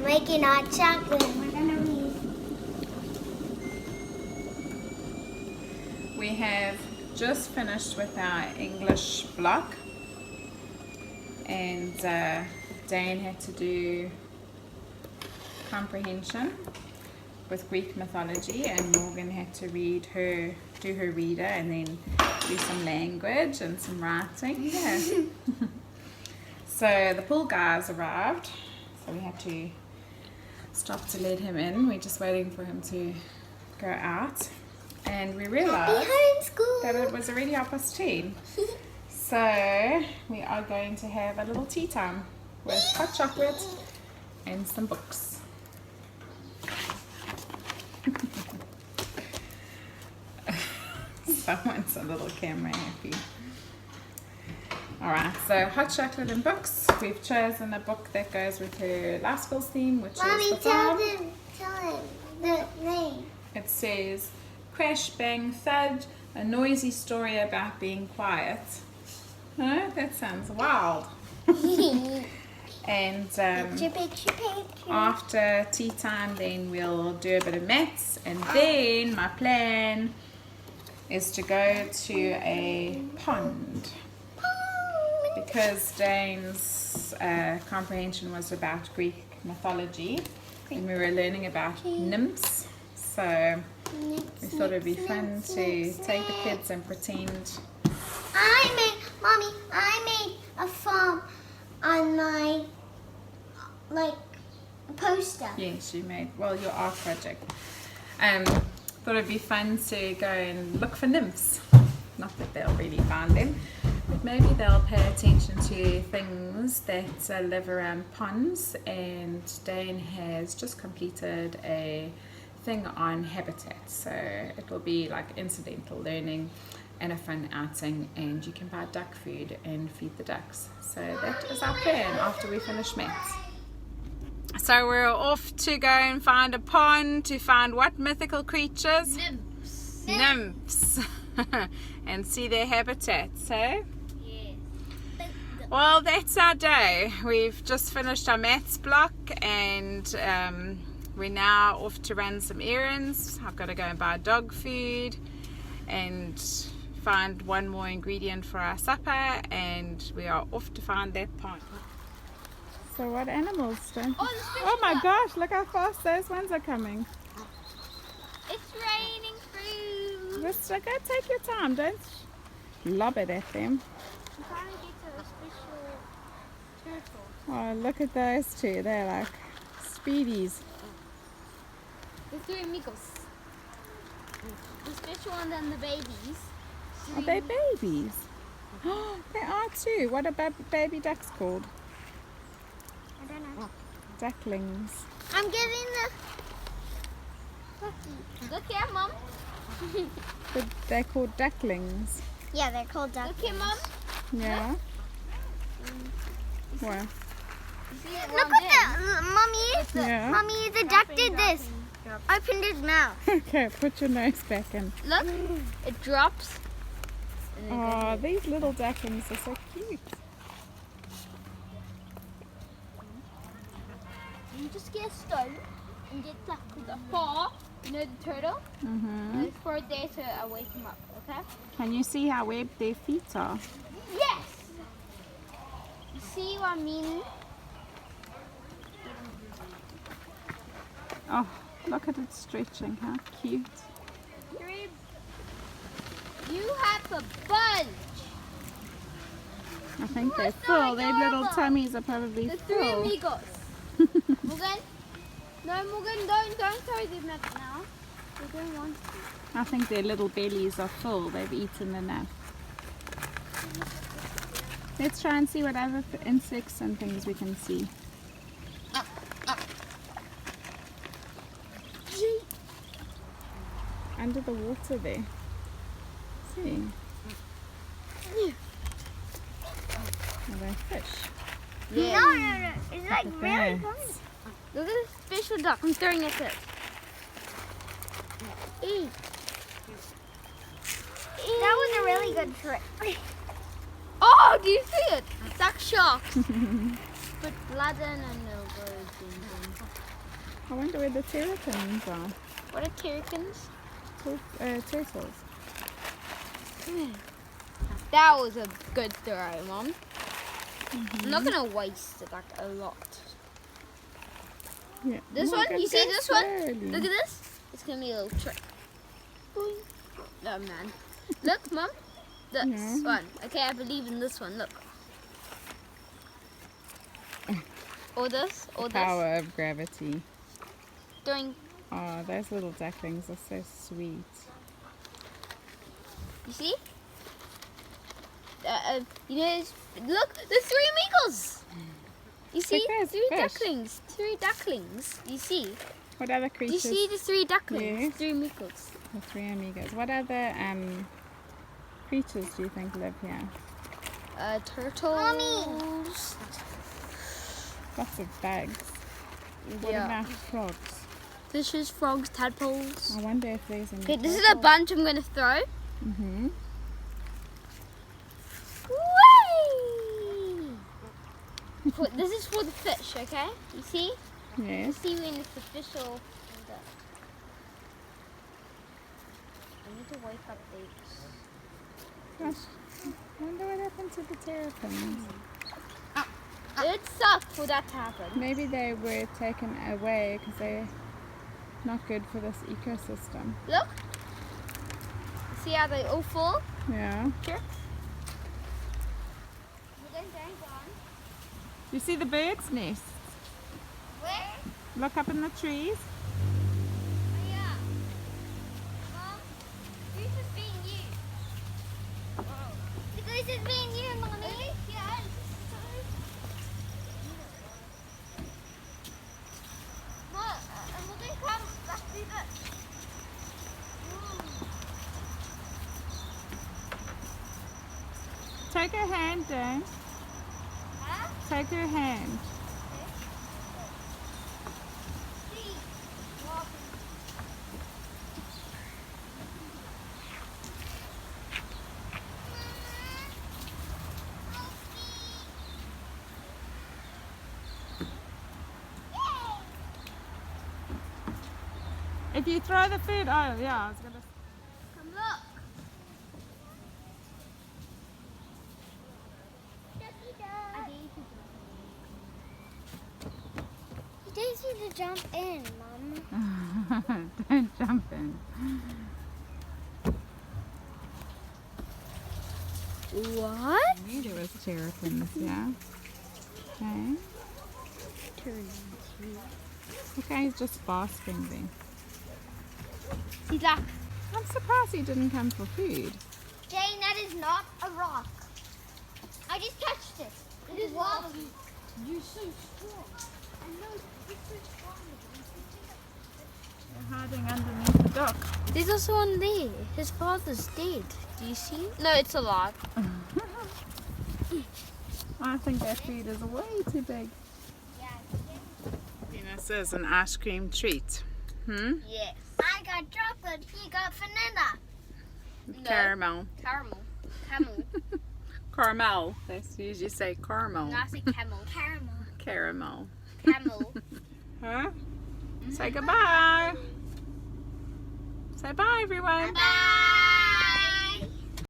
making hot chocolate. We're gonna read. We have just finished with our English block, and Dane had to do comprehension with Greek mythology, and Morgan had to do her reader, and then do some language and some writing. Yeah. So the pool guys arrived, so we had to stop to let him in. We're just waiting for him to go out, and we realized that it was already 10:30. So we are going to have a little tea time with hot chocolate and some books. Someone's a little camera happy. Alright, so hot chocolate and books. We've chosen a book that goes with her life skills theme, which Mommy, is the tell farm. him the name. It says, Crash, Bang, Thud, a noisy story about being quiet. Huh? That sounds wild. And after tea time, then we'll do a bit of maths, and then my plan is to go to a pond, because Dane's comprehension was about Greek mythology, and we were learning about nymphs, so we thought it'd be fun to take the kids and pretend. Mommy, I made a farm on my, poster. Yes, you made, well, your art project. Thought it'd be fun to go and look for nymphs. Not that they'll really find them, but maybe they'll pay attention to things that live around ponds. And Dane has just completed a thing on habitat, so it will be like incidental learning and a fun outing, and you can buy duck food and feed the ducks. So that is our plan after we finish maths. So we're off to go and find a pond to find what mythical creatures? Nymphs. Nymphs. And see their habitats, eh? Yes. Well, that's our day. We've just finished our maths block, and we're now off to run some errands. I've got to go and buy dog food and find one more ingredient for our supper, and we are off to find that pond. So what animals don't... Oh my gosh, look how fast those ones are coming. It's raining fruit. Just go take your time, don't lob it at them. I'm trying to get to a special turtle. Oh, look at those two, they're like speedies. The three amigos. The special one and the babies. Are they babies? Oh, they are too. What are baby ducks called? I don't know. Ducklings. I'm getting the... Look here, Mom. But they're called ducklings. Yeah, they're called ducklings. Look here, Mom. Yeah. What? Look at that. Mommy, Yeah. Mommy, the duck did this. Opened his mouth. Okay, put your nose back in. Look, it drops. Oh, these little ducklings are so cute. You just get a stone and get the paw, you know, the turtle, and throw it there to wake him up, okay? Can you see how webbed their feet are? Yes! You see what I mean? Oh, look at it stretching. How cute. You have a bunch. I think they're so full. Their little adorable. tummies are probably The three full. amigos. Morgan? No, Morgan, don't throw them up now. They don't want to. I think their little bellies are full. They've eaten enough. Let's try and see what other insects and things we can see. Under the water there. See? Are they fish? Yeah. No. It's like Look at really that. good. Look at the special duck. I'm throwing it at it. Eat. That was a really good trick. Oh, do you see it? Duck sharks. put blood in and it'll go boom boom. I wonder where the terrapins are. What are terrapins? Turtles. That was a good throw, Mom. I'm not gonna waste it like a lot. Yeah. This Look, one, you it's see going this one? slowly. Look at this. It's gonna be a little trick. Boing. Oh man. Look, Mom. This Yeah. one. Okay, I believe in this one. Look. Or this. Or this. Power of gravity. Doing. Oh, those little ducklings are so sweet. You see? You know, look, there's 3 amigos. You see? Like this, 3 fish. ducklings. 3 ducklings. You see? What other Do you creatures? see the 3 ducklings? Yes. 3 amigos. The 3 amigos. What other creatures do you think live here? Turtles. Mommy. Lots of bugs. What Yeah. about frogs? Fishes, frogs, tadpoles. I wonder if there's any. Okay, this is a bunch I'm going to throw. Mm-hmm. Whee! This is for the fish, okay? You see? Yes. See when it's the fish or the... I need to wake up these. Gosh, I wonder what happened to the terrapins. It sucked for that to happen. Maybe they were taken away because they're not good for this ecosystem. Look. See how they all fall? Yeah. Here. You see the birds' nests? Where? Look up in the trees. Oh yeah. Mom, this is being used. Whoa. This is being used, Mommy. Yeah. Mom, and we're going to come back to this. Take her hand, Dan. Huh? Take her hand. See. Walking. If you throw the food, oh yeah, I was gonna. Come look. He dares you to jump in, Mum. Don't jump in. What? I knew there was terrapins, yeah. Okay. Okay, he's just basking there. He's like, I'm surprised he didn't come for food. Jane, that is not a rock. I just touched it. It is wobbly. You're so strong. I know, you're so strong. They're hiding underneath the dock. There's also one there. His father's dead. Do you see? No, it's alive. I think that food is way too big. This is an ice cream treat. Yes. I got chocolate. He got vanilla. No. Caramel. Caramel. Camel. Caramel. They usually say caramel. No, I say camel. Caramel. Caramel. Camel. Huh? Say goodbye. Say bye, everyone. Bye.